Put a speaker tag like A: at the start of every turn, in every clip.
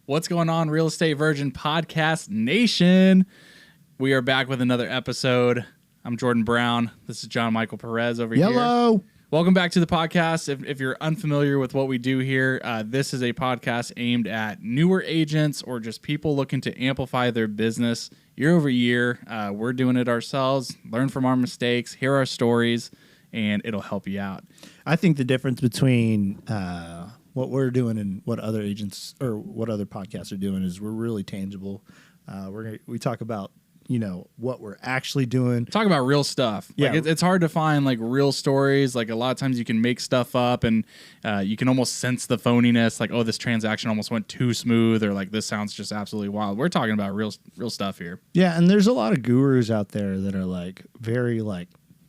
A: What's going on, Real Estate Virgin Podcast Nation? We are back with another episode. I'm Jordan Brown. This is John Michael Perez over here.
B: Hello.
A: Welcome back to the podcast. If you're unfamiliar with what we do here, this is a podcast aimed at newer agents or just people looking to amplify their business year over year. We're doing it ourselves, learn from our mistakes, hear our stories, and it'll help you out.
B: I think the difference between what we're doing and what other agents or what other podcasts are doing is we're really tangible. We talk about, what we're actually doing.
A: Talk about real stuff.
B: Yeah.
A: Like it's hard to find like real stories. Like a lot of times you can make stuff up and you can almost sense the phoniness. Like, oh, this transaction almost went too smooth, or like this sounds just absolutely wild. We're talking about real stuff here.
B: Yeah, and there's a lot of gurus out there that are like very like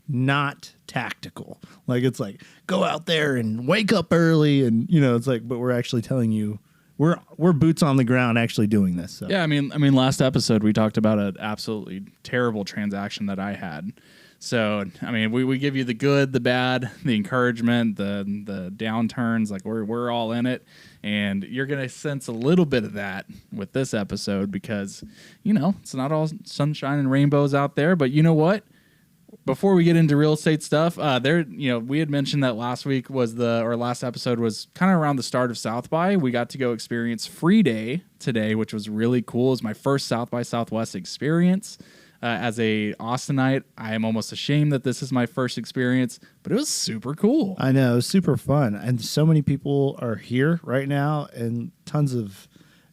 B: not tactical. Like it's like go out there and wake up early, and it's like, but we're actually telling you we're boots on the ground actually doing this. So.
A: Yeah, I mean, last episode we talked about an absolutely terrible transaction that I had. So, I mean, we give you the good, the bad, the encouragement, the downturns. Like we're all in it, and you're gonna sense a little bit of that with this episode because it's not all sunshine and rainbows out there. But you know what? Before we get into real estate stuff, we had mentioned that last episode was kind of around the start of South by. We got to go experience Free Day today, which was really cool. It was my first South by Southwest experience. As a Austinite, I am almost ashamed that this is my first experience, but it was super cool.
B: I know, it was super fun. And so many people are here right now, and tons of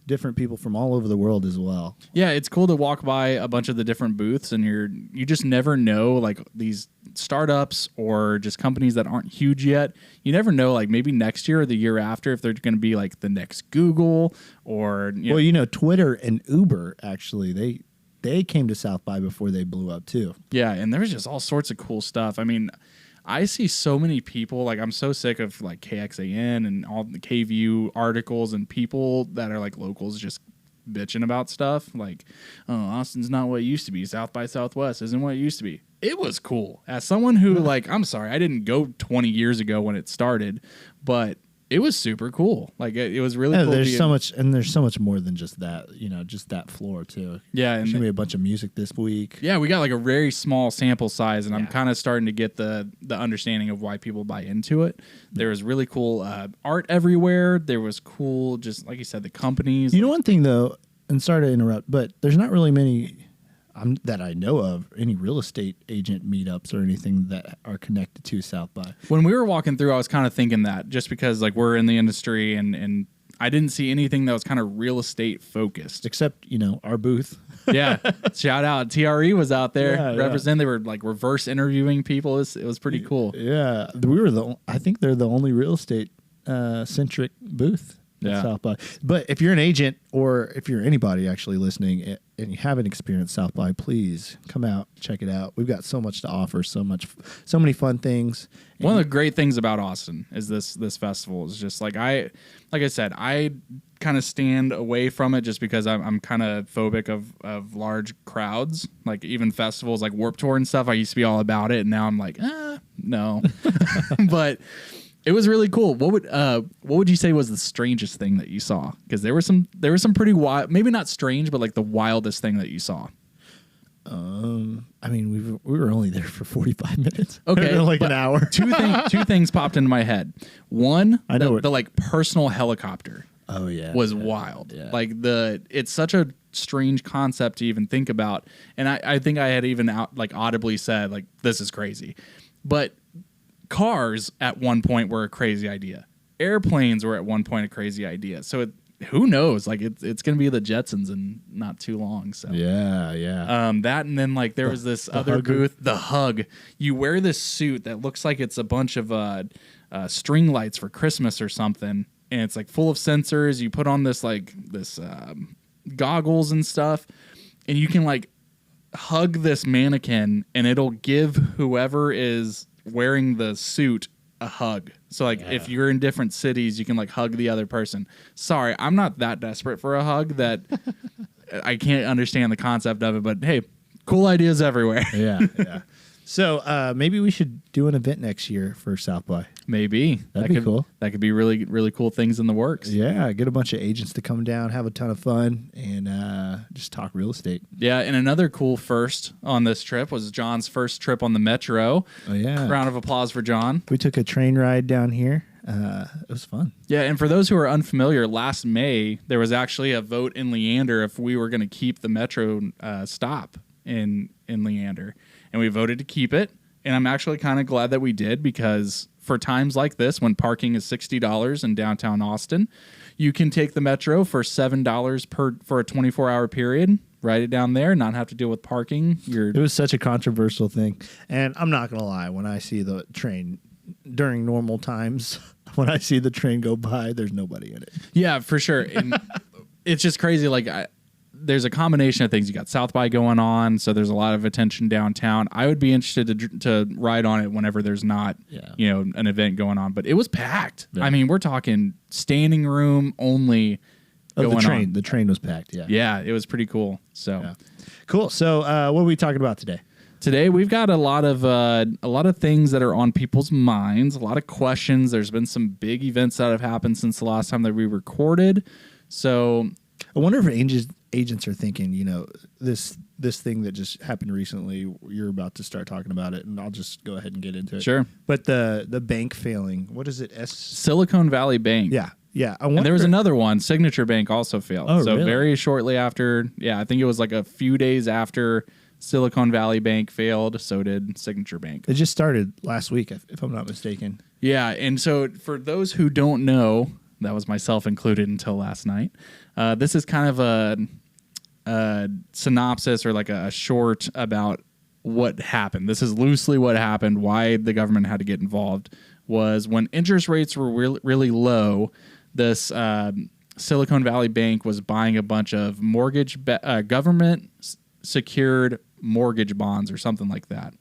B: different people from all over the world as well.
A: Yeah, it's cool to walk by a bunch of the different booths, and you just never know, like these startups or just companies that aren't huge yet. You never know, like maybe next year or the year after, if they're going to be like the next Google or
B: Twitter and Uber actually they came to South by before they blew up too.
A: Yeah, and there's just all sorts of cool stuff. I mean, I see so many people, like I'm so sick of like KXAN and all the KVU articles and people that are like locals just bitching about stuff. Like, oh, Austin's not what it used to be. South by Southwest isn't what it used to be. It was cool. As someone who I'm sorry, I didn't go 20 years ago when it started, but it was super cool. Like it was really cool.
B: There's so much more than just that, just that floor too.
A: Yeah. And
B: there's going to be a bunch of music this week.
A: Yeah, we got like a very small sample size, and I'm kind of starting to get the understanding of why people buy into it. There was really cool art everywhere. There was cool, just like you said, the companies.
B: One thing though, and sorry to interrupt, but there's not really many that I know of, any real estate agent meetups or anything that are connected to South by.
A: When we were walking through, I was kind of thinking that just because like we're in the industry and I didn't see anything that was kind of real estate focused.
B: Except, our booth.
A: Yeah. Shout out. TRE was out there representing.
B: Yeah.
A: They were like reverse interviewing people. It was pretty cool.
B: Yeah. I think they're the only real estate centric booth. South by. But if you're an agent or if you're anybody actually listening and you haven't experienced South by, please come out, check it out. We've got so much to offer, so many fun things.
A: One of the great things about Austin is this festival is just like I said, I kind of stand away from it just because I'm kind of phobic of large crowds. Like even festivals like Warped Tour and stuff, I used to be all about it, and now I'm like, no. But it was really cool. What would you say was the strangest thing that you saw? Because there was some pretty wild, maybe not strange, but like the wildest thing that you saw.
B: I mean, we were only there for 45 minutes.
A: Okay,
B: like an hour.
A: two things popped into my head. One,
B: I know
A: the like personal helicopter.
B: Oh yeah,
A: was wild.
B: Yeah.
A: Like it's such a strange concept to even think about, and I think I had even audibly said like this is crazy, but. Cars at one point were a crazy idea. Airplanes were at one point a crazy idea. So who knows? Like it's going to be the Jetsons in not too long. So
B: yeah.
A: That, and then like there was this other booth, the Hug. You wear this suit that looks like it's a bunch of string lights for Christmas or something, and it's like full of sensors. You put on this goggles and stuff, and you can like hug this mannequin, and it'll give whoever is wearing the suit a hug. So like if you're in different cities, you can like hug the other person. Sorry, I'm not that desperate for a hug that I can't understand the concept of it, but hey, cool ideas everywhere.
B: Yeah. So maybe we should do an event next year for South by.
A: Maybe.
B: That'd be cool.
A: That could be really, really cool things in the works.
B: Yeah, get a bunch of agents to come down, have a ton of fun, and just talk real estate.
A: Yeah, and another cool first on this trip was John's first trip on the Metro.
B: Oh, yeah.
A: Round of applause for John.
B: We took a train ride down here. It was fun.
A: Yeah, and for those who are unfamiliar, last May, there was actually a vote in Leander if we were going to keep the Metro stop in Leander. And we voted to keep it. And I'm actually kind of glad that we did, because for times like this, when parking is $60 in downtown Austin, you can take the Metro for $7 for a 24-hour period, write it down there, not have to deal with parking.
B: It was such a controversial thing. And I'm not going to lie, when I see the train during normal times, when I see the train go by, there's nobody in it.
A: Yeah, for sure. And it's just crazy. Like, there's a combination of things. You got South by going on, so there's a lot of attention downtown. I would be interested to ride on it whenever there's not, an event going on. But it was packed. Yeah. I mean, we're talking standing room only.
B: The train. The train was packed. Yeah.
A: Yeah, it was pretty cool. So
B: cool. So what are we talking about today?
A: Today we've got a lot of things that are on people's minds. A lot of questions. There's been some big events that have happened since the last time that we recorded. So
B: I wonder if agents are thinking, this thing that just happened recently, you're about to start talking about it, and I'll just go ahead and get into it.
A: Sure.
B: But the bank failing, what is it?
A: Silicon Valley Bank.
B: Yeah. Yeah.
A: And there was another one, Signature Bank, also failed.
B: Oh,
A: so
B: really?
A: Very shortly after, I think it was like a few days after Silicon Valley Bank failed, so did Signature Bank.
B: It just started last week, if I'm not mistaken.
A: Yeah, and so for those who don't know, that was myself included until last night, this is kind of a synopsis or like a short about what happened. This is loosely what happened, why the government had to get involved, was when interest rates were really low, this Silicon Valley Bank was buying a bunch of government-secured mortgage bonds or something like that.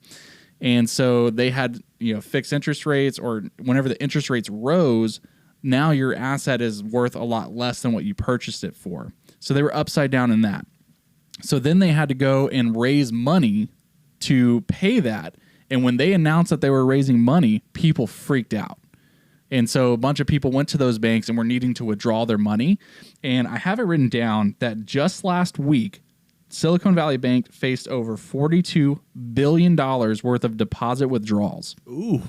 A: And so they had fixed interest rates, or whenever the interest rates rose, now your asset is worth a lot less than what you purchased it for. So they were upside down in that. So then they had to go and raise money to pay that. And when they announced that they were raising money, people freaked out. And so a bunch of people went to those banks and were needing to withdraw their money. And I have it written down that just last week, Silicon Valley Bank faced over $42 billion worth of deposit withdrawals.
B: Ooh.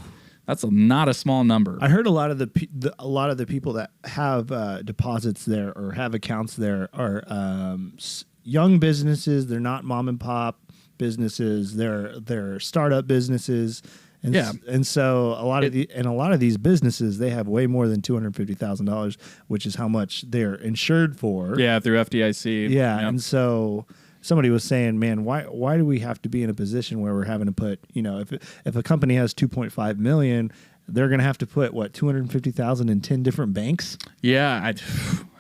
A: That's not a small number.
B: I heard a lot of the people that have deposits there or have accounts there are young businesses. They're not mom and pop businesses. They're startup businesses. And and so a lot of these businesses, they have way more than $250,000, which is how much they're insured for.
A: Yeah, through FDIC.
B: Yeah, yep. And so somebody was saying, man, why do we have to be in a position where we're having to put, if a company has 2.5 million, they're going to have to put what, 250,000 in 10 different banks?
A: Yeah,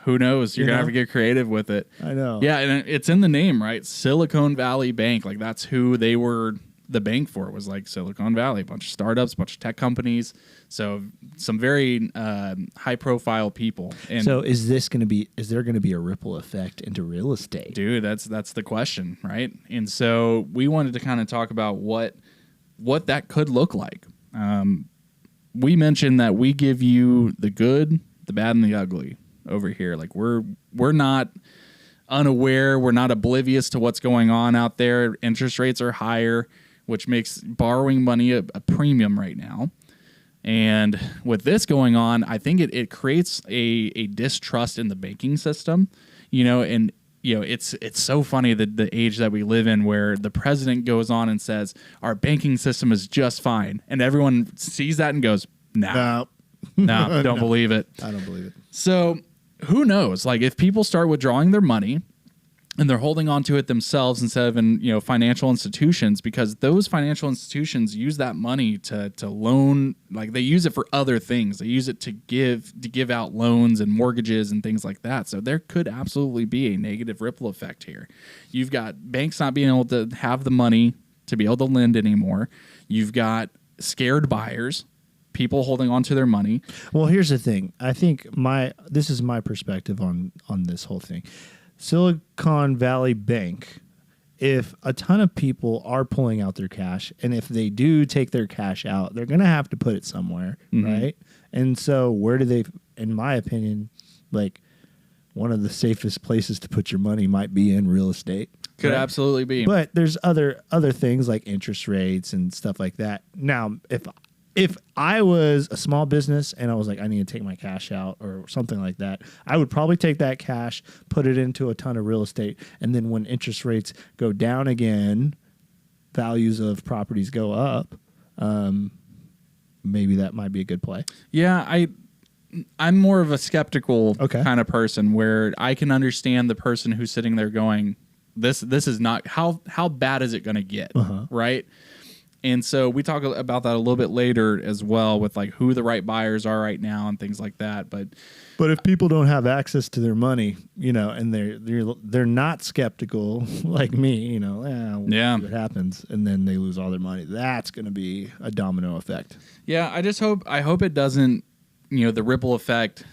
A: who knows? You're going to have to get creative with it.
B: I know.
A: Yeah, and it's in the name, right? Silicon Valley Bank, like that's who they were. The bank for it was like Silicon Valley, a bunch of startups, a bunch of tech companies. So some very high profile people. And
B: so is there going to be a ripple effect into real estate?
A: Dude, that's the question, right? And so we wanted to kind of talk about what that could look like. We mentioned that we give you the good, the bad, and the ugly over here. Like we're not unaware, we're not oblivious to what's going on out there. Interest rates are higher, which makes borrowing money a premium right now. And with this going on, I think it creates a distrust in the banking system, and it's so funny that the age that we live in, where the president goes on and says our banking system is just fine, and everyone sees that and goes, no, don't believe it.
B: I don't believe it.
A: So who knows? Like if people start withdrawing their money and they're holding on to it themselves instead of in financial institutions, because those financial institutions use that money to loan, like they use it for other things. They use it to give out loans and mortgages and things like that. So there could absolutely be a negative ripple effect here. You've got banks not being able to have the money to be able to lend anymore. You've got scared buyers, people holding on to their money.
B: Well, here's the thing. I think this is my perspective on this whole thing. Silicon Valley Bank if a ton of people are pulling out their cash, and if they do take their cash out, they're going to have to put it somewhere, right? And so where do they, in my opinion, like one of the safest places to put your money might be in real estate.
A: Could absolutely be.
B: But there's other things like interest rates and stuff like that. Now, if I was a small business and I was like, I need to take my cash out or something like that, I would probably take that cash, put it into a ton of real estate, and then when interest rates go down again, values of properties go up, maybe that might be a good play.
A: Yeah, I'm more of a skeptical kind of person where I can understand the person who's sitting there going, this is not, how bad is it going to get, right? And so we talk about that a little bit later as well with like who the right buyers are right now and things like that. But
B: if people don't have access to their money, and they're not skeptical like me, we'll see what happens, and then they lose all their money. That's going to be a domino effect.
A: Yeah, I hope it doesn't, the ripple effect.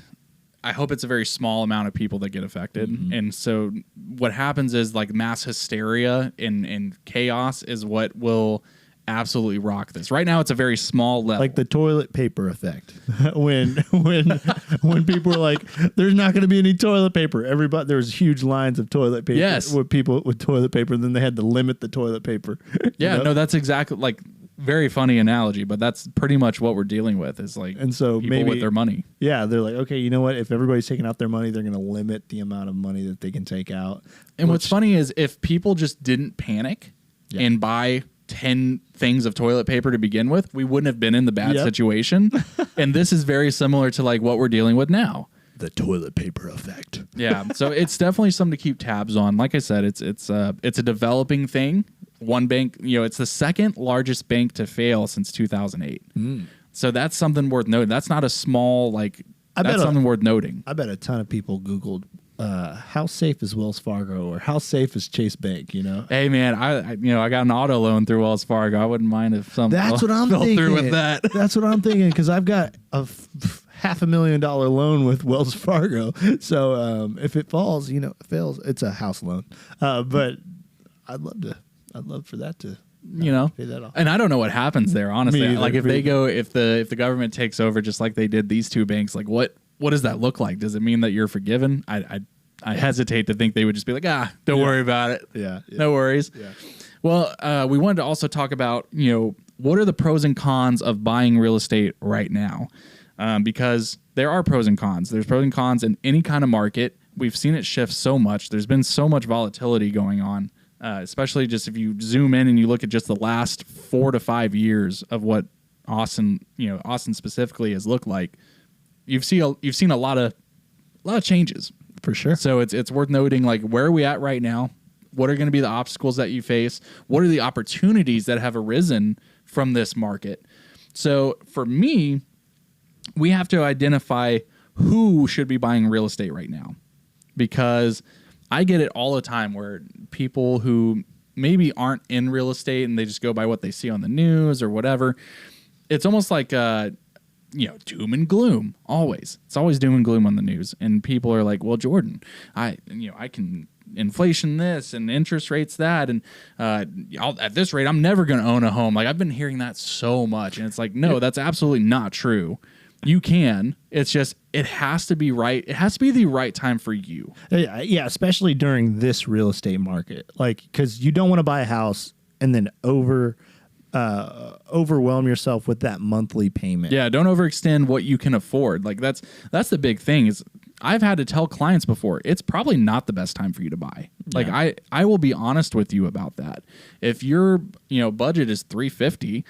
A: I hope it's a very small amount of people that get affected. And so what happens is like mass hysteria and chaos is what will absolutely rock this. Right now it's a very small level.
B: Like the toilet paper effect. when people are like, there's not going to be any toilet paper. There was huge lines of toilet paper with people with toilet paper, and then they had to limit the toilet paper.
A: No, that's exactly like very funny analogy, but that's pretty much what we're dealing with is like,
B: and so
A: people
B: maybe
A: with their money.
B: Yeah, they're like, okay, you know what? If everybody's taking out their money, they're going to limit the amount of money that they can take out.
A: And what's funny is if people just didn't panic and buy 10 things of toilet paper to begin with, we wouldn't have been in the bad situation. And this is very similar to like what we're dealing with now.
B: The toilet paper effect.
A: Yeah, so it's definitely something to keep tabs on. Like I said, it's a developing thing. One bank, it's the second largest bank to fail since 2008. So that's something worth noting. That's not a small, that's something worth noting.
B: I bet a ton of people Googled, how safe is Wells Fargo or how safe is Chase Bank,
A: Hey, man, I got an auto loan through Wells Fargo. I wouldn't mind if something
B: fell through with that. That's what I'm thinking, because I've got a $500,000 loan with Wells Fargo. So if it falls, it fails. It's a house loan. But I'd love for that to pay that off.
A: And I don't know what happens there, honestly. Like if the government takes over just like they did these two banks, like what does that look like? Does it mean that you're forgiven? I hesitate to think they would just be like, don't worry about it.
B: Yeah.
A: No worries.
B: Yeah.
A: Well, we wanted to also talk about, what are the pros and cons of buying real estate right now? Because there are pros and cons. There's pros and cons in any kind of market. We've seen it shift so much. There's been so much volatility going on. Especially just if you zoom in and you look at just the last 4 to 5 years of what Austin specifically has looked like, you've seen a lot of changes
B: for sure.
A: So it's worth noting, like, where are we at right now? What are going to be the obstacles that you face? What are the opportunities that have arisen from this market? So for me, we have to identify who should be buying real estate right now, because I get it all the time where people who maybe aren't in real estate and they just go by what they see on the news or whatever. It's almost like, doom and gloom always. It's always doom and gloom on the news. And people are like, well, Jordan, I can inflation this and interest rates that. And at this rate, I'm never going to own a home. Like I've been hearing that so much. And it's like, no, that's absolutely not true. You can. It's just, it has to be right. It has to be the right time for you.
B: Yeah, especially during this real estate market. Like, because you don't want to buy a house and then overwhelm yourself with that monthly payment.
A: Yeah, don't overextend what you can afford. Like that's the big thing is I've had to tell clients before, it's probably not the best time for you to buy. Like I will be honest with you about that. If your, budget is $350,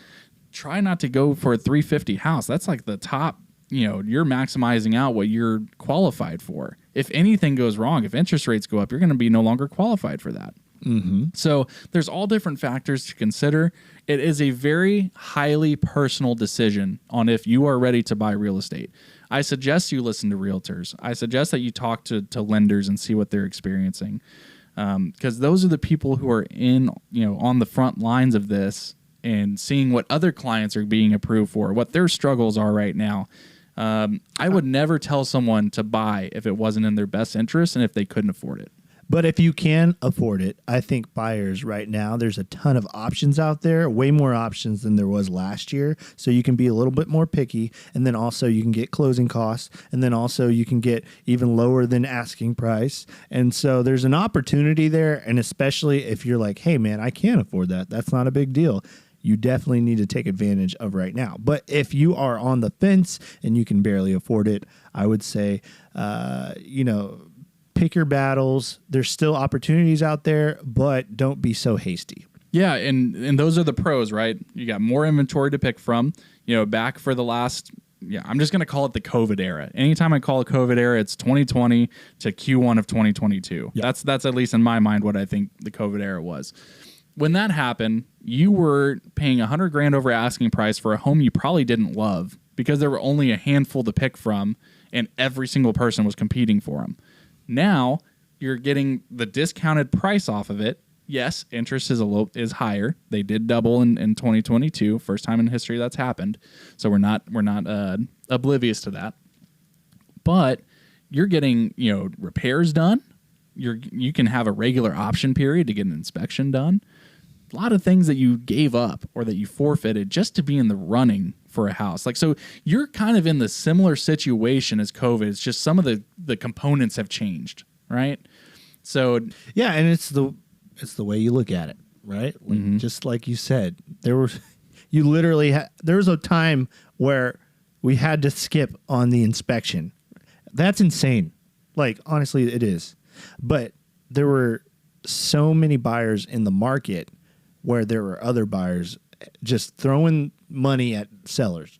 A: try not to go for a $350 house. That's like the top, you're maximizing out what you're qualified for. If anything goes wrong, if interest rates go up, you're going to be no longer qualified for that.
B: Mm-hmm.
A: So there's all different factors to consider. It is a very highly personal decision on if you are ready to buy real estate. I suggest you listen to realtors. I suggest that you talk to lenders and see what they're experiencing. Because those are the people who are on the front lines of this and seeing what other clients are being approved for, what their struggles are right now. I would never tell someone to buy if it wasn't in their best interest and if they couldn't afford it.
B: But if you can afford it, I think buyers right now, there's a ton of options out there, way more options than there was last year. So you can be a little bit more picky. And then also you can get closing costs. And then also you can get even lower than asking price. And so there's an opportunity there. And especially if you're like, hey, man, I can't afford that. That's not a big deal. You definitely need to take advantage of right now. But if you are on the fence and you can barely afford it, I would say, pick your battles. There's still opportunities out there, but don't be so hasty.
A: Yeah, and those are the pros, right? You got more inventory to pick from. Back for the last, I'm just going to call it the COVID era. Anytime I call it COVID era, it's 2020 to Q1 of 2022. Yep. That's at least in my mind what I think the COVID era was. When that happened, you were paying $100,000 over asking price for a home you probably didn't love because there were only a handful to pick from, and every single person was competing for them. Now you're getting the discounted price off of it. Yes, interest is higher. They did double in 2022, first time in history that's happened. So we're not oblivious to that. But you're getting repairs done. You can have a regular option period to get an inspection done. A lot of things that you gave up or that you forfeited just to be in the running for a house. So you're kind of in the similar situation as COVID. It's just some of the components have changed, right? So
B: yeah, and it's the way you look at it, right? Just like you said, there was a time where we had to skip on the inspection. That's insane. Honestly, it is. But there were so many buyers in the market where there were other buyers just throwing money at sellers.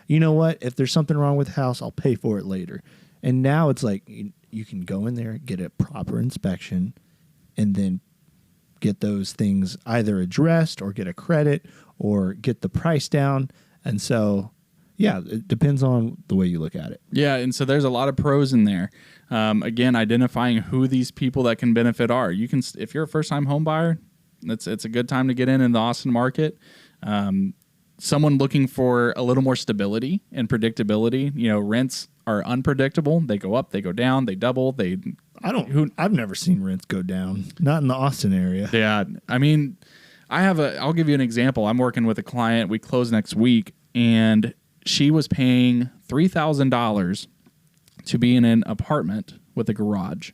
B: You know what? If there's something wrong with the house, I'll pay for it later. And now it's like you can go in there, get a proper inspection, and then get those things either addressed or get a credit or get the price down. And so, yeah, it depends on the way you look at it.
A: Yeah, and so there's a lot of pros in there. Again, identifying who these people that can benefit are. You can, if you're a first-time home buyer, it's a good time to get in the Austin market. Someone looking for a little more stability and predictability. Rents are unpredictable. They go up, they go down, they double.
B: I've never seen rents go down. Not in the Austin area.
A: Yeah, I mean, I'll give you an example. I'm working with a client. We close next week, and she was paying $3,000 to be in an apartment with a garage,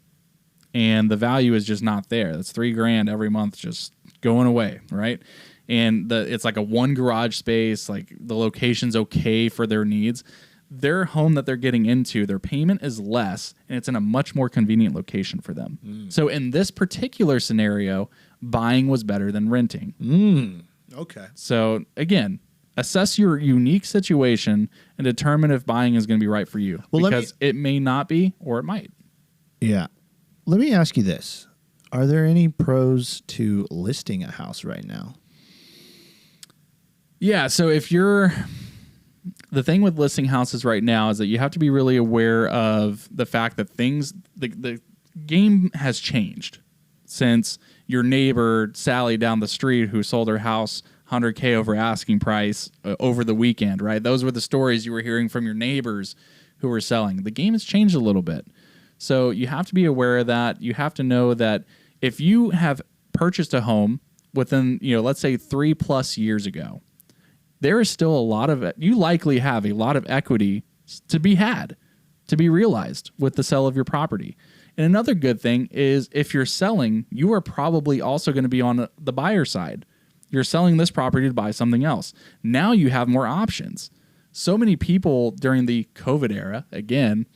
A: and the value is just not there. That's $3,000 every month just going away, right? And it's like a one garage space. The location's okay for their needs. Their home that they're getting into, their payment is less, and it's in a much more convenient location for them. So in this particular scenario, buying was better than renting.
B: Okay.
A: So again, assess your unique situation and determine if buying is going to be right for you. Well, because it may not be, or it might.
B: Yeah. Let me ask you this. Are there any pros to listing a house right now?
A: Yeah. So the thing with listing houses right now is that you have to be really aware of the fact that the game has changed since your neighbor, Sally, down the street who sold her house $100K over asking price over the weekend, right? Those were the stories you were hearing from your neighbors who were selling. The game has changed a little bit. So you have to be aware of that. You have to know that if you have purchased a home within, let's say 3+ years ago, there is still you likely have a lot of equity to be realized with the sale of your property. And another good thing is if you're selling, you are probably also going to be on the buyer side. You're selling this property to buy something else. Now you have more options. So many people during the COVID era, again,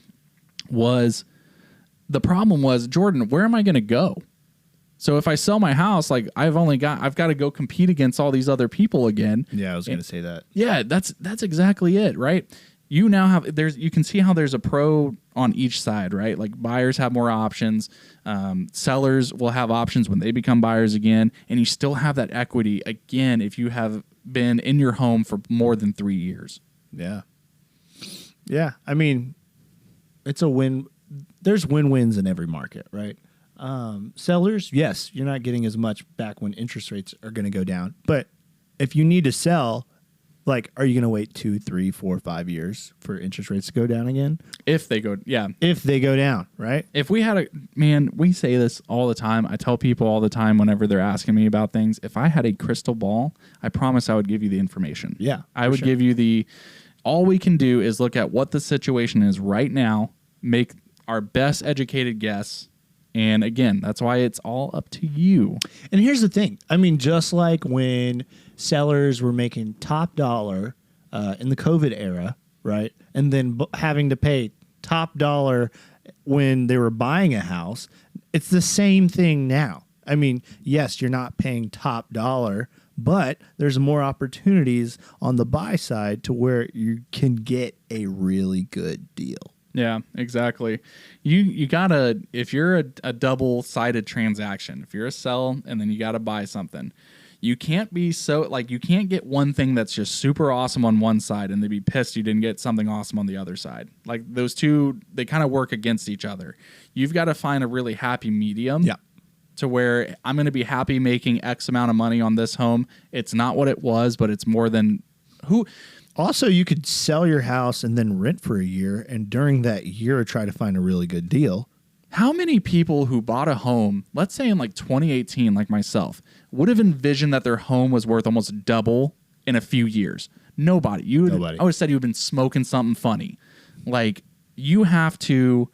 A: the problem was, Jordan, where am I going to go? So if I sell my house, I've got to go compete against all these other people again.
B: Yeah, I was going to say that.
A: Yeah, that's exactly it, right? You now have you can see how there's a pro on each side, right? Buyers have more options, sellers will have options when they become buyers again, and you still have that equity again if you have been in your home for more than 3 years.
B: Yeah. Yeah, I mean, it's a win. There's win-wins in every market, right? Sellers, yes, you're not getting as much back when interest rates are going to go down. But if you need to sell, Like, are you going to wait 2, 3, 4, 5 years for interest rates to go down again?
A: If they go, yeah.
B: If they go down, right?
A: If we had we say this all the time. I tell people all the time whenever they're asking me about things, if I had a crystal ball, I promise I would give you the information.
B: Yeah.
A: I would give you all we can do is look at what the situation is right now, make our best educated guess. And again, that's why it's all up to you.
B: And here's the thing. I mean, just like when sellers were making top dollar in the COVID era, right? And then having to pay top dollar when they were buying a house, it's the same thing now. I mean, yes, you're not paying top dollar, but there's more opportunities on the buy side to where you can get a really good deal.
A: Yeah, exactly. You gotta, if you're a double-sided transaction, if you're a sell and then you gotta buy something, you can't be you can't get one thing that's just super awesome on one side and then be pissed you didn't get something awesome on the other side. Like those two, they kind of work against each other. You've got to find a really happy medium.
B: Yeah.
A: To where I'm going to be happy making X amount of money on this home. It's not what it was, but it's more than who.
B: Also, you could sell your house and then rent for a year, and during that year, try to find a really good deal.
A: How many people who bought a home, let's say in like 2018, like myself, would have envisioned that their home was worth almost double in a few years? Nobody.
B: Nobody.
A: I would have said you've been smoking something funny. Like, you have to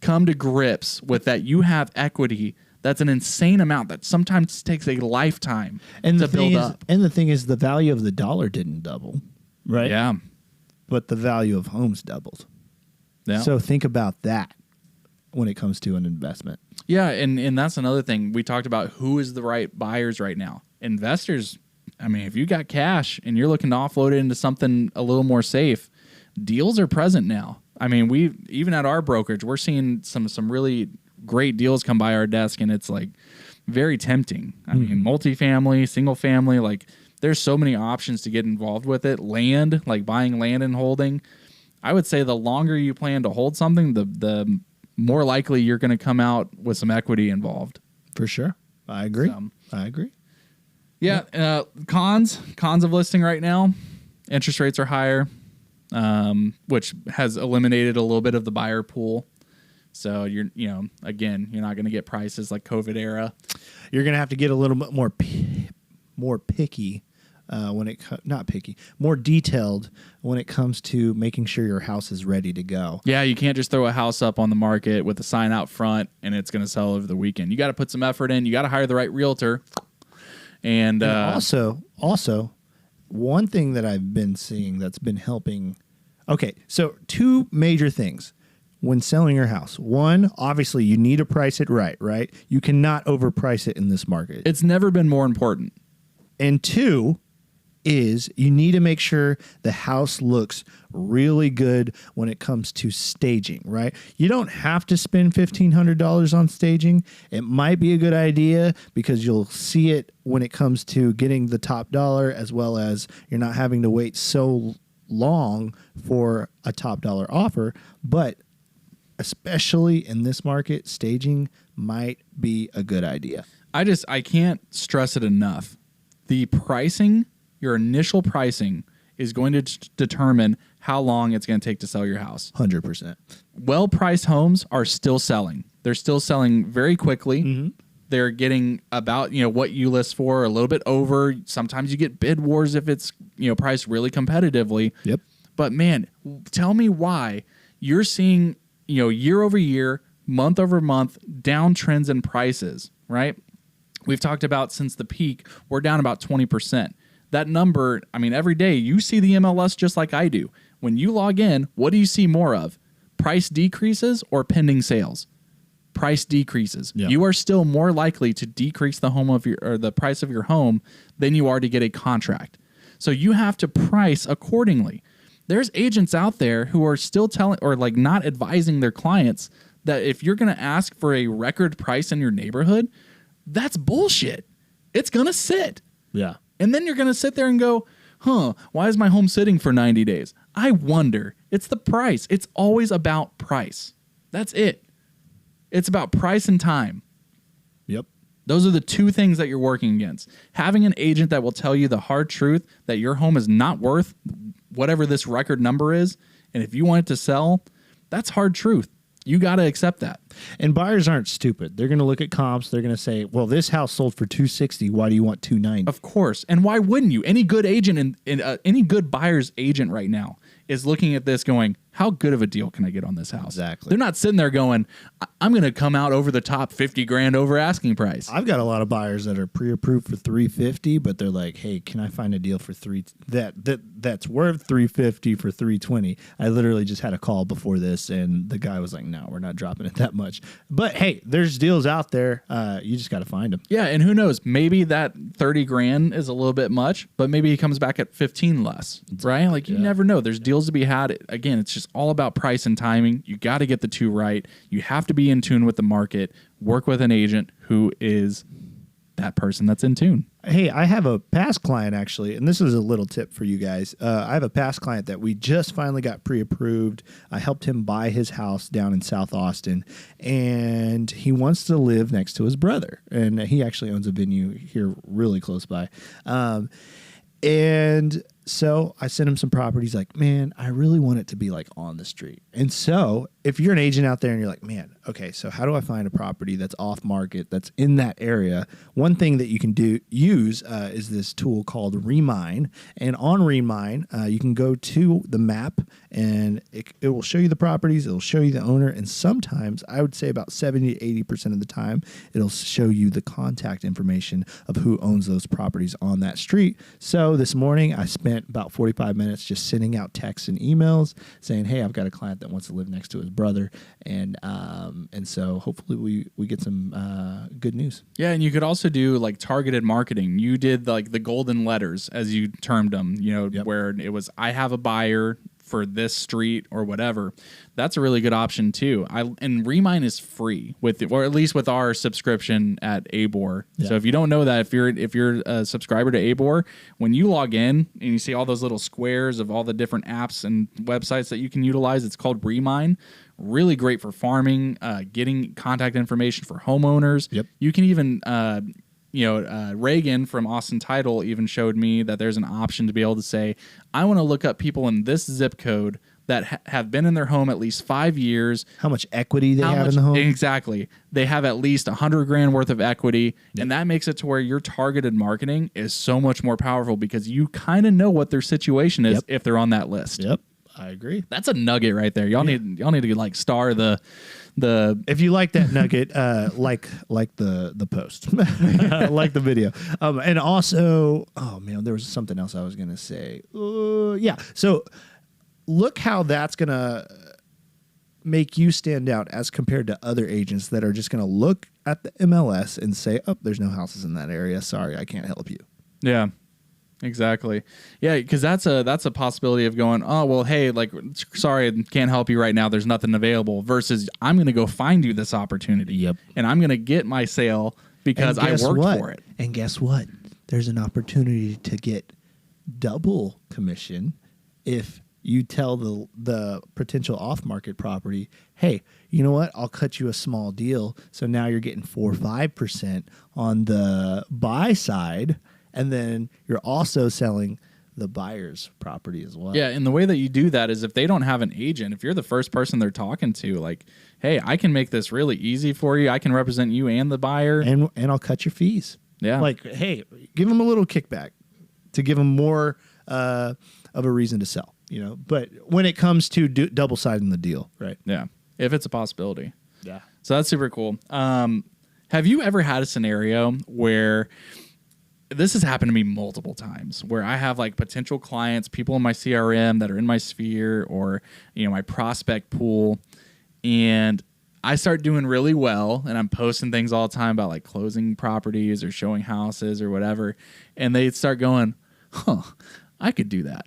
A: come to grips with that you have equity. That's an insane amount that sometimes takes a lifetime to build up.
B: And the thing is, the value of the dollar didn't double, right?
A: Yeah.
B: But the value of homes doubled.
A: Yeah.
B: So think about that when it comes to an investment.
A: Yeah, and that's another thing. We talked about who is the right buyers right now. Investors, I mean, if you got cash and you're looking to offload it into something a little more safe, deals are present now. I mean, even at our brokerage, we're seeing some really great deals come by our desk, and it's like very tempting. I mean, multifamily, single family, like there's so many options to get involved with it. Land, like buying land and holding. I would say the longer you plan to hold something, the more likely you're going to come out with some equity involved.
B: For sure. I agree. I agree.
A: Yeah. Cons of listing right now, interest rates are higher, which has eliminated a little bit of the buyer pool. So you're not going to get prices like COVID era.
B: You're going to have to get a little bit more picky more detailed when it comes to making sure your house is ready to go.
A: Yeah, you can't just throw a house up on the market with a sign out front and it's going to sell over the weekend. You got to put some effort in. You got to hire the right realtor. And
B: also, one thing that I've been seeing that's been helping. Okay, so two major things when selling your house. One, obviously, you need to price it right? You cannot overprice it in this market.
A: It's never been more important.
B: And two is you need to make sure the house looks really good when it comes to staging, right? You don't have to spend $1,500 on staging. It might be a good idea because you'll see it when it comes to getting the top dollar, as well as you're not having to wait so long for a top dollar offer. But especially in this market, staging might be a good idea.
A: I can't stress it enough. The pricing, your initial pricing, is going to determine how long it's going to take to sell your house.
B: 100%.
A: Well-priced homes are still selling. They're still selling very quickly. Mm-hmm. They're getting about what you list for, a little bit over. Sometimes you get bid wars if it's priced really competitively.
B: Yep.
A: But man, tell me why you're seeing year over year, month over month downtrends in prices, right? We've talked about since the peak, we're down about 20%. That number, I mean, every day you see the MLS just like I do. When you log in, what do you see more of? Price decreases or pending sales? Price decreases. Yeah. You are still more likely to decrease the the price of your home than you are to get a contract. So you have to price accordingly. There's agents out there who are still telling or like not advising their clients that if you're going to ask for a record price in your neighborhood, that's bullshit. It's going to sit.
B: Yeah.
A: And then you're going to sit there and go, why is my home sitting for 90 days? I wonder. It's the price. It's always about price. That's it. It's about price and time.
B: Yep.
A: Those are the two things that you're working against. Having an agent that will tell you the hard truth that your home is not worth whatever this record number is, and if you want it to sell, that's hard truth. You got to accept that.
B: And buyers aren't stupid. They're going to look at comps. They're going to say, well, this house sold for $260. Why do you want $290?
A: Of course. And why wouldn't you? Any good agent and any good buyer's agent right now is looking at this going, how good of a deal can I get on this house?
B: Exactly.
A: They're not sitting there going, I'm going to come out over the top 50 grand over asking price.
B: I've got a lot of buyers that are pre-approved for $350, but they're like, hey, can I find a deal for that's worth $350 for $320? I literally just had a call before this, and the guy was like, no, we're not dropping it that much. But hey, there's deals out there. You just got to find them.
A: Yeah, and who knows? Maybe that 30 grand is a little bit much, but maybe he comes back at 15 less, right? Like, you never know. There's deals to be had. Again, it's just all about price and timing. You got to get the two right. You have to be in tune with the market. Work with an agent who is that person that's in tune.
B: Hey, I have a past client, actually, and this is a little tip for you guys. I have a past client that we just finally got pre-approved. I helped him buy his house down in South Austin, and he wants to live next to his brother. And he actually owns a venue here really close by. And so I sent him some properties like, man, I really want it to be like on the street. And so if you're an agent out there and you're like, man, okay, so how do I find a property that's off market, that's in that area? One thing that you can use is this tool called Remine. And on Remine, you can go to the map and it will show you the properties. It'll show you the owner. And sometimes I would say about 70 to 80% of the time, it'll show you the contact information of who owns those properties on that street. So this morning I spent about 45 minutes just sending out texts and emails saying, hey, I've got a client that wants to live next to his brother. And so hopefully we get some good news.
A: Yeah, and you could also do like targeted marketing. You did like the golden letters, as you termed them, where it was, I have a buyer for this street or whatever. That's a really good option too. And Remine is free or at least with our subscription at ABOR. Yeah. So if you don't know that, if you're a subscriber to ABOR, when you log in and you see all those little squares of all the different apps and websites that you can utilize, it's called Remine. Really great for farming, getting contact information for homeowners.
B: Yep.
A: You can even Reagan from Austin Title even showed me that there's an option to be able to say, I want to look up people in this zip code that have been in their home at least 5 years.
B: How much equity they have in the home?
A: Exactly. They have at least $100 grand worth of equity. Yep. And that makes it to where your targeted marketing is so much more powerful because you kind of know what their situation is if they're on that list.
B: Yep. I agree.
A: That's a nugget right there. Y'all need to like star the
B: if you like that nugget, like the post, like the video, and also, oh man, there was something else I was gonna say. Yeah, so look how that's gonna make you stand out as compared to other agents that are just gonna look at the MLS and say, oh, there's no houses in that area. Sorry, I can't help you.
A: Yeah. Exactly. Yeah, because that's a possibility of going, oh, well, hey, like, sorry, I can't help you right now. There's nothing available versus I'm going to go find you this opportunity.
B: Yep.
A: And I'm going to get my sale because I worked for it.
B: And guess what? There's an opportunity to get double commission if you tell the potential off-market property, hey, you know what? I'll cut you a small deal. So now you're getting 4 or 5% on the buy side. And then you're also selling the buyer's property as well.
A: Yeah, and the way that you do that is if they don't have an agent, if you're the first person they're talking to, like, hey, I can make this really easy for you. I can represent you and the buyer.
B: And I'll cut your fees.
A: Yeah.
B: Like, hey, give them a little kickback to give them more of a reason to sell, But when it comes to double-siding the deal, right?
A: Yeah, if it's a possibility.
B: Yeah.
A: So that's super cool. Have you ever had a scenario where... This has happened to me multiple times where I have like potential clients, people in my CRM that are in my sphere or, my prospect pool. And I start doing really well and I'm posting things all the time about like closing properties or showing houses or whatever. And they start going, I could do that.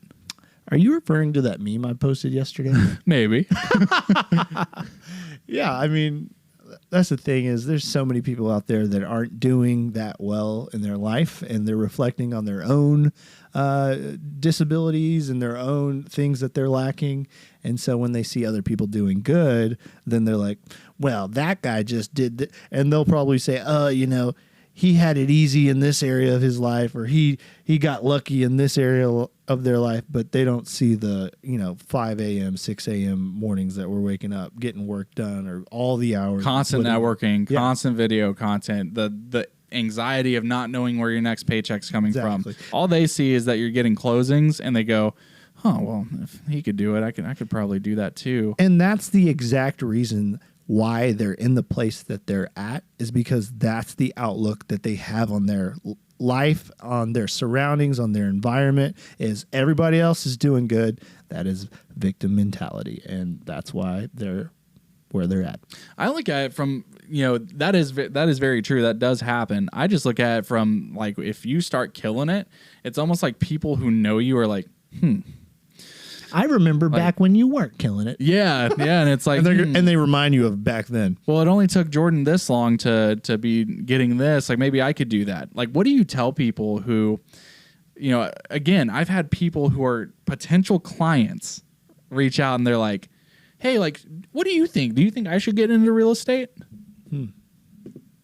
B: Are you referring to that meme I posted yesterday?
A: Maybe.
B: Yeah. I mean, that's the thing is there's so many people out there that aren't doing that well in their life and they're reflecting on their own disabilities and their own things that they're lacking. And so when they see other people doing good, then they're like, well, that guy just did that. And they'll probably say, he had it easy in this area of his life, or he got lucky in this area of their life, but they don't see the 5 a.m., 6 a.m. mornings that we're waking up, getting work done, or all the hours.
A: Constant networking, constant video content, the anxiety of not knowing where your next paycheck's coming from. All they see is that you're getting closings, and they go, oh, well, if he could do it, I could probably do that too.
B: And that's the exact reason why they're in the place that they're at, is because that's the outlook that they have on their life, on their surroundings, on their environment. Is everybody else is doing good. That is victim mentality, and that's why they're where they're at.
A: I look at it from, that is very true. That does happen. I just look at it from, like, if you start killing it, it's almost like people who know you are like,
B: I remember back when you weren't killing it.
A: Yeah, and it's like,
B: and they remind you of back then.
A: Well, it only took Jordan this long to be getting this. Like, maybe I could do that. Like, what do you tell people who, again, I've had people who are potential clients reach out and they're like, hey, like, what do you think? Do you think I should get into real estate?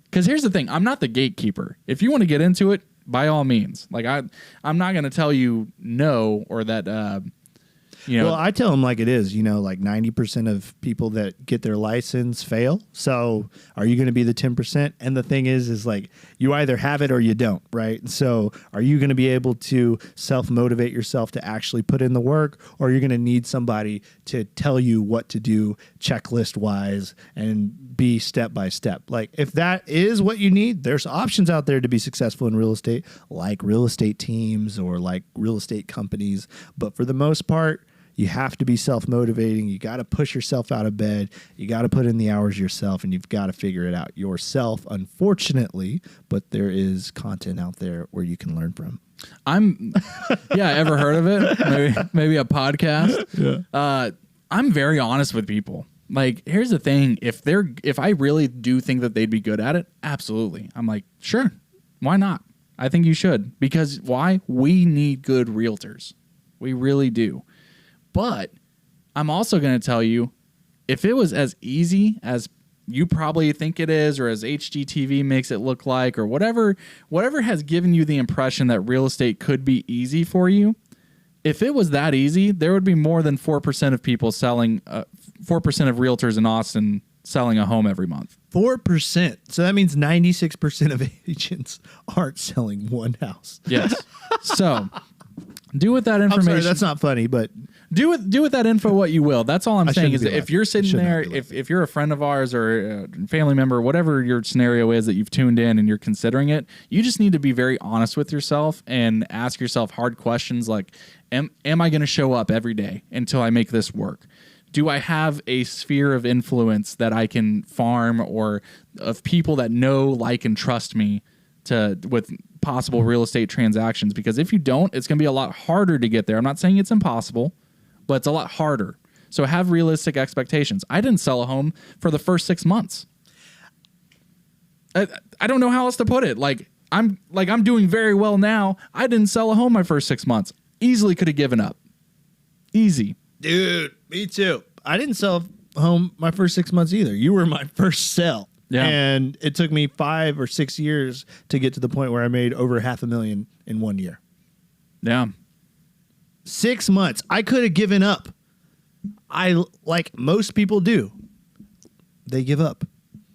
A: Because here's the thing. I'm not the gatekeeper. If you want to get into it, by all means. Like, I'm not going to tell you no, or that,
B: Well, I tell them like it is, like 90% of people that get their license fail. So are you going to be the 10%? And the thing is like, you either have it or you don't, right? So are you going to be able to self-motivate yourself to actually put in the work, or you're going to need somebody to tell you what to do checklist wise and be step by step? Like, if that is what you need, there's options out there to be successful in real estate, like real estate teams or like real estate companies. But for the most part, you have to be self-motivating. You got to push yourself out of bed. You got to put in the hours yourself, and you've got to figure it out yourself, unfortunately. But there is content out there where you can learn from.
A: Ever heard of it? Maybe a podcast. Yeah. I'm very honest with people. Like, here's the thing. If I really do think that they'd be good at it, absolutely. I'm like, sure. Why not? I think you should. Because why? We need good realtors. We really do. But I'm also going to tell you, if it was as easy as you probably think it is, or as HGTV makes it look like, or whatever has given you the impression that real estate could be easy for you, if it was that easy, there would be more than 4% of people selling, 4% of realtors in Austin selling a home every month.
B: 4%. So that means 96% of agents aren't selling one house.
A: Yes. So do with that information.
B: I'm sorry, that's not funny, but
A: do with that info what you will. That's all I'm saying is that if you're sitting there, if you're a friend of ours or a family member, whatever your scenario is that you've tuned in and you're considering it, you just need to be very honest with yourself and ask yourself hard questions like, am I going to show up every day until I make this work? Do I have a sphere of influence that I can farm, or of people that know, like, and trust me with possible real estate transactions? Because if you don't, it's going to be a lot harder to get there. I'm not saying it's impossible, but it's a lot harder. So have realistic expectations. I didn't sell a home for the first 6 months. I don't know how else to put it. I'm doing very well now. I didn't sell a home my first 6 months. Easily could have given up. Easy.
B: Dude, me too. I didn't sell a home my first 6 months either. You were my first sell. Yeah. And it took me 5 or 6 years to get to the point where I made over $500,000 in 1 year.
A: Yeah.
B: 6 months. I could have given up. Like most people do. They give up.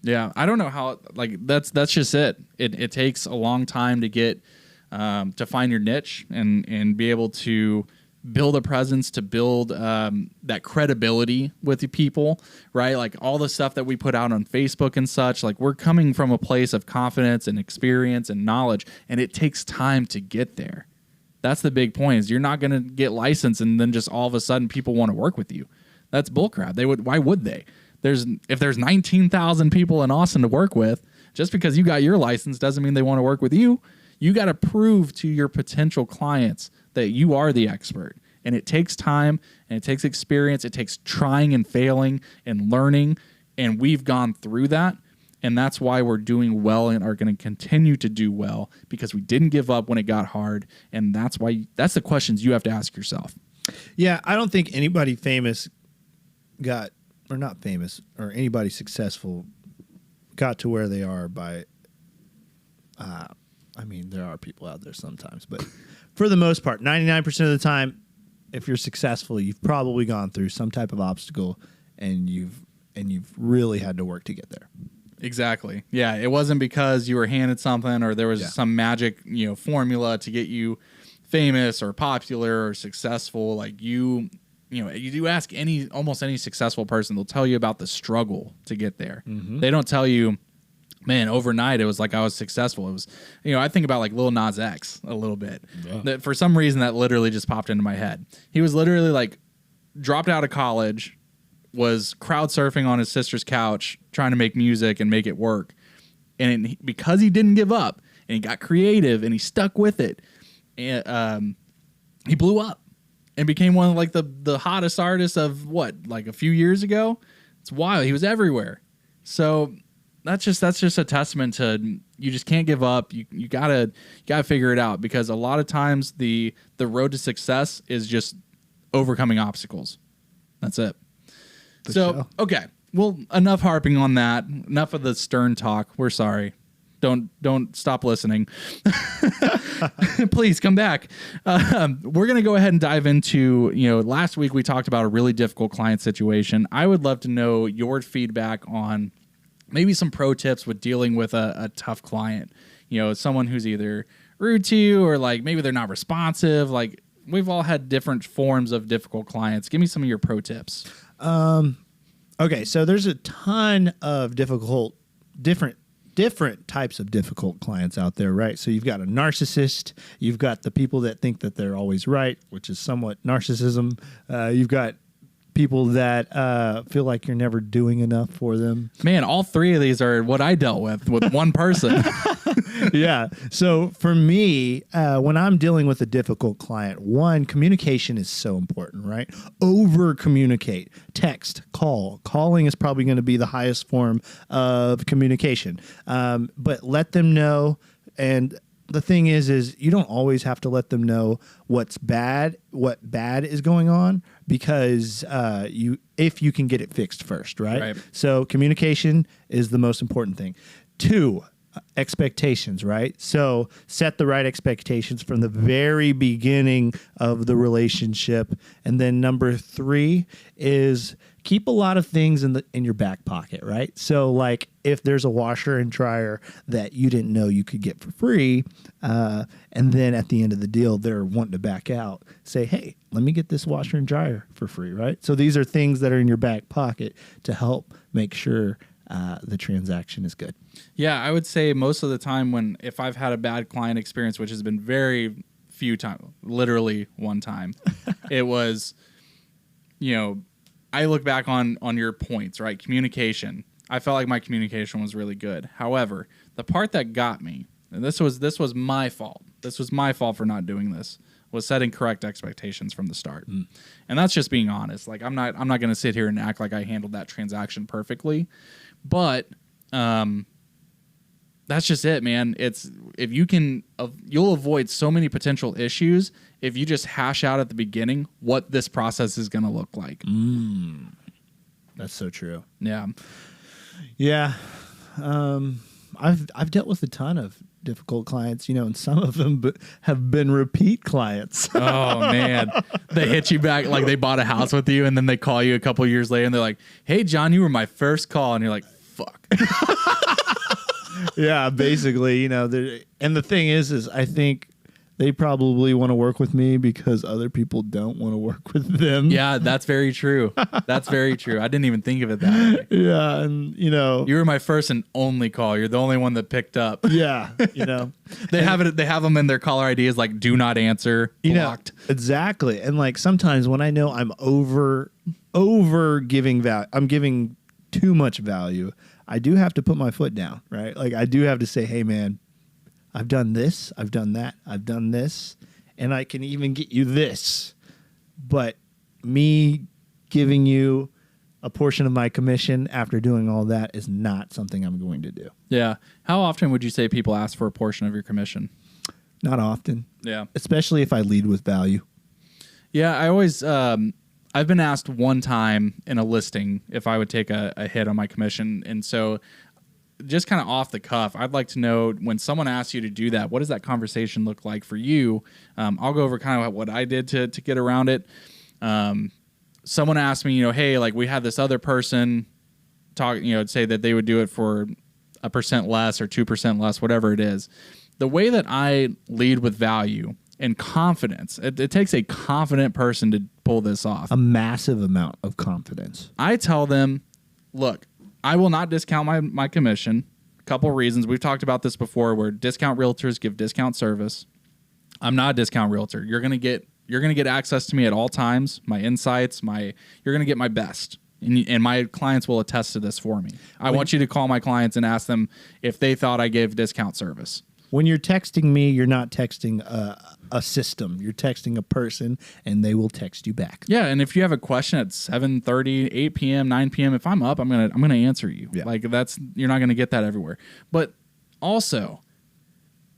A: Yeah. I don't know how, that's just it. It takes a long time to get, to find your niche and be able to build a presence, to build that credibility with the people, right? Like all the stuff that we put out on Facebook and such, like we're coming from a place of confidence and experience and knowledge, and it takes time to get there. That's the big point, is you're not going to get licensed and then just all of a sudden people want to work with you. That's bullcrap. Why would they? If there's 19,000 people in Austin to work with, just because you got your license doesn't mean they want to work with you. You got to prove to your potential clients that you are the expert. And it takes time, and it takes experience. It takes trying and failing and learning. And we've gone through that. And that's why we're doing well and are going to continue to do well, because we didn't give up when it got hard. And that's the questions you have to ask yourself.
B: Yeah, I don't think anybody famous anybody successful got to where they are by I mean, there are people out there sometimes, but for the most part, 99% of the time, if you're successful, you've probably gone through some type of obstacle, and you've really had to work to get there.
A: Exactly. Yeah, it wasn't because you were handed something or there was some magic, formula to get you famous or popular or successful. Like you do ask almost any successful person, they'll tell you about the struggle to get there. Mm-hmm. They don't tell you, man, overnight it was like I was successful. It was, I think about like Lil Nas X a little bit. Yeah. That for some reason that literally just popped into my head. He was literally like dropped out of college, was crowd surfing on his sister's couch, trying to make music and make it work. And because he didn't give up and he got creative and he stuck with it, and he blew up and became one of like the hottest artists of like a few years ago. It's wild. He was everywhere. So that's just a testament to you just can't give up. You gotta figure it out, because a lot of times the road to success is just overcoming obstacles. That's it. So okay, well, enough harping on that. Enough of the stern talk. We're sorry. Don't stop listening. Please come back. We're gonna go ahead and dive into, last week we talked about a really difficult client situation. I would love to know your feedback on maybe some pro tips with dealing with a tough client. Someone who's either rude to you or like maybe they're not responsive. Like we've all had different forms of difficult clients. Give me some of your pro tips.
B: Okay, so there's a ton of different types of difficult clients out there, right? So you've got a narcissist, you've got the people that think that they're always right, which is somewhat narcissism. You've got people that feel like you're never doing enough for them.
A: Man, all three of these are what I dealt with one person.
B: Yeah. So for me, when I'm dealing with a difficult client, one, communication is so important, right? Over communicate, text, call. Calling is probably going to be the highest form of communication. But let them know. And the thing is you don't always have to let them know what bad is going on, because if you can get it fixed first, right? So communication is the most important thing. 2, expectations, right? So set the right expectations from the very beginning of the relationship. And then number 3 is keep a lot of things in your back pocket, right? So like if there's a washer and dryer that you didn't know you could get for free, and then at the end of the deal, they're wanting to back out, say, hey, let me get this washer and dryer for free, right? So these are things that are in your back pocket to help make sure the transaction is good.
A: Yeah, I would say most of the time if I've had a bad client experience, which has been very few times, literally one time, it was, I look back on your points, right? Communication. I felt like my communication was really good. However, the part that got me, and this was my fault. This was my fault for not doing this, was setting correct expectations from the start. And that's just being honest. Like I'm not going to sit here and act like I handled that transaction perfectly. But that's just it, man. You'll avoid so many potential issues if you just hash out at the beginning what this process is going to look like.
B: That's so true.
A: Yeah.
B: Yeah. I've dealt with a ton of difficult clients, and some of them have been repeat clients.
A: Oh man, they hit you back like they bought a house with you, and then they call you a couple years later, and they're like, "Hey, John, you were my first call," and you're like, "Fuck."
B: Yeah, basically, and the thing is I think they probably want to work with me because other people don't want to work with them.
A: Yeah, that's very true. That's very true. I didn't even think of it that way.
B: Yeah, and
A: you were my first and only call. You're the only one that picked up.
B: Yeah,
A: they have them in their caller ID as like do not answer, blocked.
B: Exactly. And like sometimes when I know I'm over giving value, I'm giving too much value, I do have to put my foot down, right? Like I do have to say, hey man, I've done this, I've done that, I've done this, and I can even get you this. But me giving you a portion of my commission after doing all that is not something I'm going to do.
A: Yeah. How often would you say people ask for a portion of your commission?
B: Not often.
A: Yeah.
B: Especially if I lead with value.
A: Yeah, I always I've been asked one time in a listing if I would take a hit on my commission, and so just kind of off the cuff, I'd like to know when someone asks you to do that, what does that conversation look like for you? I'll go over kind of what I did to get around it. Someone asked me, hey, like we had this other person talk, say that they would do it for 1% less or 2% less, whatever it is. The way that I lead with value and confidence, it takes a confident person to pull this off.
B: A massive amount of confidence.
A: I tell them, look, I will not discount my commission. A couple reasons. We've talked about this before where discount realtors give discount service. I'm not a discount realtor. You're going to get access to me at all times, my insights, you're going to get my best. And my clients will attest to this for me. I want you to call my clients and ask them if they thought I gave discount service.
B: When you're texting me, you're not texting a system. You're texting a person, and they will text you back.
A: Yeah, and if you have a question at 7:30, 8 p.m., 9 p.m., if I'm up, I'm gonna answer you. Yeah. Like you're not gonna get that everywhere. But also,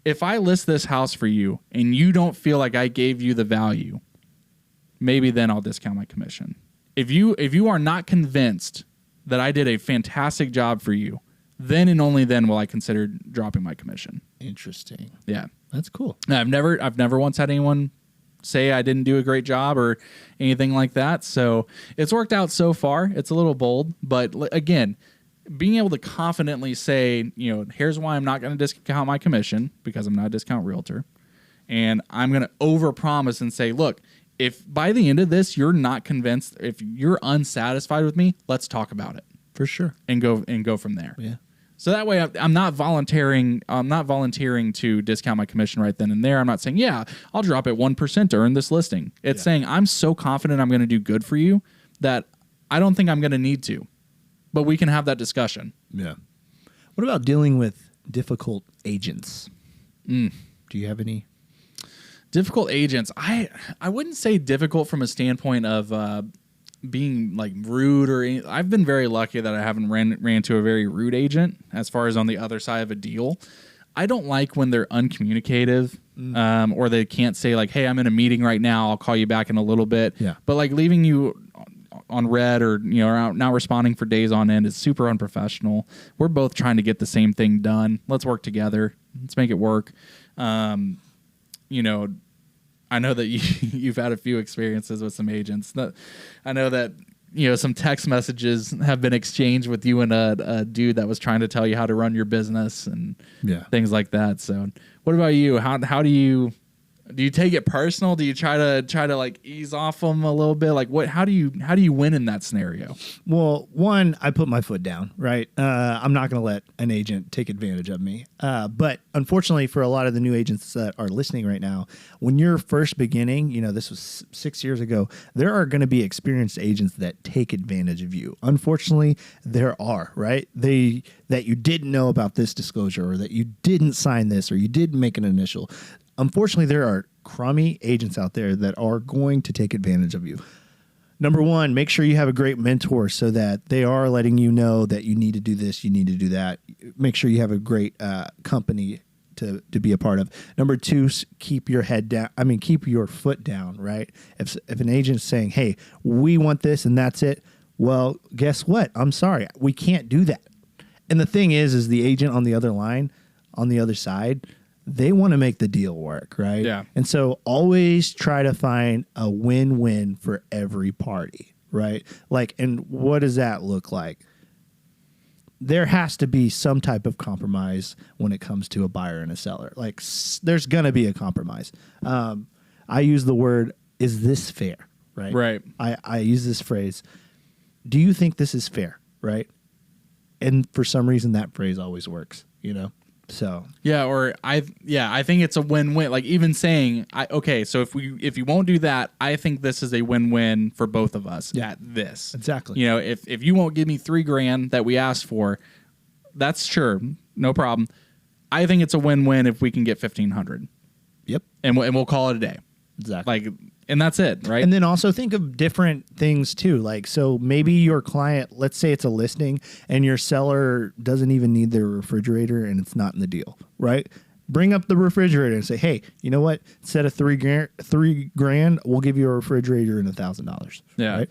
A: if I list this house for you and you don't feel like I gave you the value, maybe then I'll discount my commission. If you are not convinced that I did a fantastic job for you, then and only then will I consider dropping my commission.
B: Interesting.
A: Yeah.
B: That's cool.
A: I've never once had anyone say I didn't do a great job or anything like that. So it's worked out so far. It's a little bold, but again, being able to confidently say, here's why I'm not going to discount my commission because I'm not a discount realtor. And I'm going to overpromise and say, look, if by the end of this, you're not convinced, if you're unsatisfied with me, let's talk about it.
B: For sure.
A: And go from there.
B: Yeah.
A: So that way I'm not volunteering to discount my commission right then and there. I'm not saying, yeah, I'll drop it 1% to earn this listing. It's saying I'm so confident I'm going to do good for you that I don't think I'm going to need to. But we can have that discussion.
B: Yeah. What about dealing with difficult agents? Do you have any?
A: Difficult agents. I wouldn't say difficult from a standpoint of being like rude or anything. I've been very lucky that I haven't ran into a very rude agent as far as on the other side of a deal. I don't like when they're uncommunicative or they can't say like, hey, I'm in a meeting right now. I'll call you back in a little bit.
B: Yeah.
A: But like leaving you on red or not responding for days on end is super unprofessional. We're both trying to get the same thing done. Let's work together. Let's make it work. I know that you've had a few experiences with some agents. I know that some text messages have been exchanged with you and a dude that was trying to tell you how to run your business and things like that. So, what about you? How do you take it personal? Do you try to like ease off them a little bit? Like how do you win in that scenario?
B: Well, one, I put my foot down, right? I'm not going to let an agent take advantage of me. But unfortunately for a lot of the new agents that are listening right now, when you're first beginning, this was 6 years ago, there are going to be experienced agents that take advantage of you. Unfortunately, there are, right? That you didn't know about this disclosure or that you didn't sign this or you didn't make an initial. Unfortunately, there are crummy agents out there that are going to take advantage of you. Number one, make sure you have a great mentor so that they are letting you know that you need to do this, you need to do that. Make sure you have a great company to be a part of. Number two, keep your head down. Keep your foot down, right? If an agent's saying, hey, we want this and that's it, well, guess what? I'm sorry. We can't do that. And the thing is the agent on the other line, on the other side, they want to make the deal work, right?
A: Yeah.
B: And so always try to find a win-win for every party, right? And what does that look like? There has to be some type of compromise when it comes to a buyer and a seller. There's going to be a compromise. I use the word, is this fair, right?
A: Right.
B: I use this phrase, do you think this is fair, right? And for some reason, that phrase always works, So
A: I think it's a win-win. Like even saying, so if you won't do that, I think this is a win-win for both of us at this.
B: Exactly.
A: If you won't give me $3,000 that we asked for, that's sure, no problem. I think it's a win-win if we can get $1,500.
B: Yep.
A: And we'll call it a day.
B: Exactly.
A: And that's it, right?
B: And then also think of different things too. So maybe your client, let's say it's a listing and your seller doesn't even need their refrigerator and it's not in the deal, right? Bring up the refrigerator and say, hey, you know what? Instead of $3,000, we'll give you a refrigerator and $1,000.
A: Yeah.
B: Right?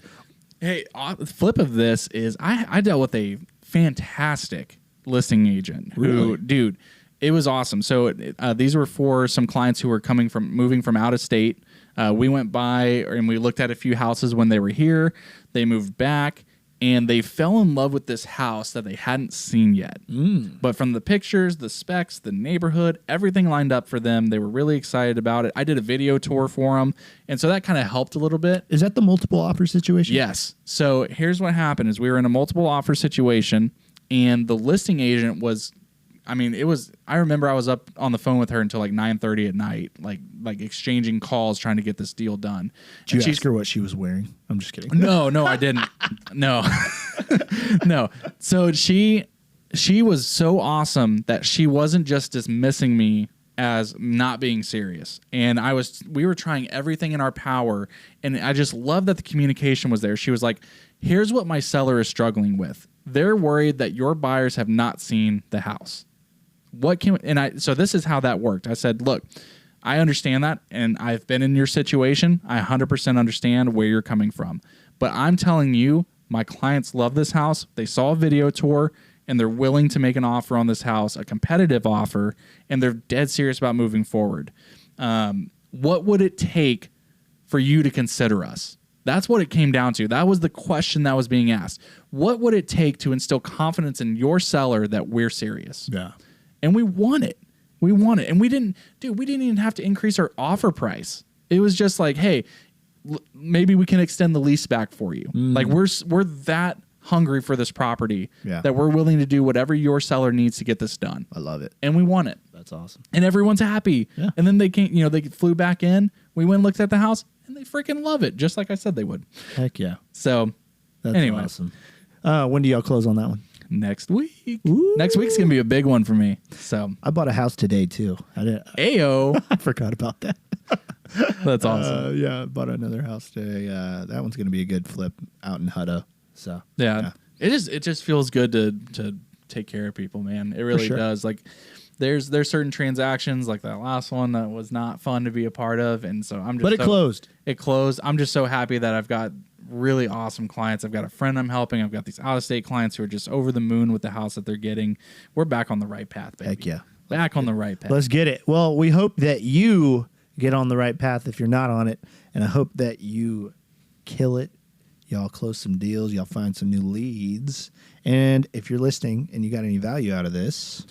A: Hey, the flip of this is I dealt with a fantastic listing agent.
B: Really?
A: Who, dude, it was awesome. So these were for some clients who were moving from out of state. We went by and we looked at a few houses when they were here. They moved back and they fell in love with this house that they hadn't seen yet. But from the pictures, the specs, the neighborhood, everything lined up for them. They were really excited about it. I did a video tour for them. And so that kind of helped a little bit.
B: Is that the multiple offer situation?
A: Yes. So here's what happened is we were in a multiple offer situation and the listing agent was, I remember I was up on the phone with her until like 9:30 at night, like exchanging calls, trying to get this deal done.
B: Did you ask her what she was wearing? I'm just kidding.
A: No, I didn't. No, no. So she was so awesome that she wasn't just dismissing me as not being serious. And we were trying everything in our power. And I just love that the communication was there. She was like, here's what my seller is struggling with. They're worried that your buyers have not seen the house. So this is how that worked. I said, look, I understand that, and I've been in your situation. I 100% understand where you're coming from. But I'm telling you, my clients love this house. They saw a video tour, and they're willing to make an offer on this house, a competitive offer, and they're dead serious about moving forward. What would it take for you to consider us? That's what it came down to. That was the question that was being asked. What would it take to instill confidence in your seller that we're serious?
B: Yeah.
A: And we won it. And we didn't even have to increase our offer price. It was just like, hey, maybe we can extend the lease back for you. Like we're that hungry for this property that we're willing to do whatever your seller needs to get this done.
B: I love it.
A: And we won it.
B: That's awesome.
A: And everyone's happy. Yeah. And then they came, they flew back in. We went and looked at the house and they freaking love it. Just like I said they would.
B: Heck yeah.
A: So
B: that's
A: anyway.
B: Awesome. When do y'all close on that one?
A: Next week.
B: Ooh.
A: Next week's gonna be a big one for me. So
B: I bought a house today too.
A: Ayo.
B: I forgot about that.
A: That's awesome.
B: Yeah, I bought another house today. That one's gonna be a good flip out in Hutto. So
A: yeah. It just feels good to take care of people, man. It really does. Like there's certain transactions like that last one that was not fun to be a part of, and so I'm just.
B: But it closed.
A: It closed. I'm just so happy that I've got really awesome clients. I've got a friend I'm helping. I've got these out-of-state clients who are just over the moon with the house that they're getting. We're back on the right path, baby.
B: Heck yeah.
A: Back on the right path.
B: Let's get it. Well, we hope that you get on the right path if you're not on it, and I hope that you kill it. Y'all close some deals. Y'all find some new leads. And if you're listening and you got any value out of this,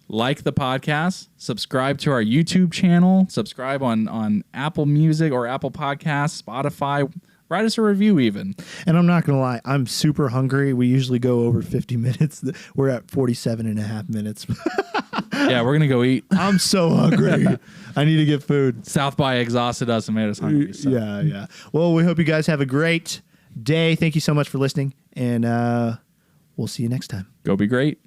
A: like the podcast, subscribe to our YouTube channel, subscribe on Apple Music or Apple Podcasts, Spotify. Write us a review even.
B: And I'm not going to lie, I'm super hungry. We usually go over 50 minutes. We're at 47 and a half minutes.
A: Yeah, we're going to go eat.
B: I'm so hungry. I need to get food.
A: South by exhausted us and made us hungry. So.
B: Yeah. Well, we hope you guys have a great day. Thank you so much for listening, and we'll see you next time.
A: Go be great.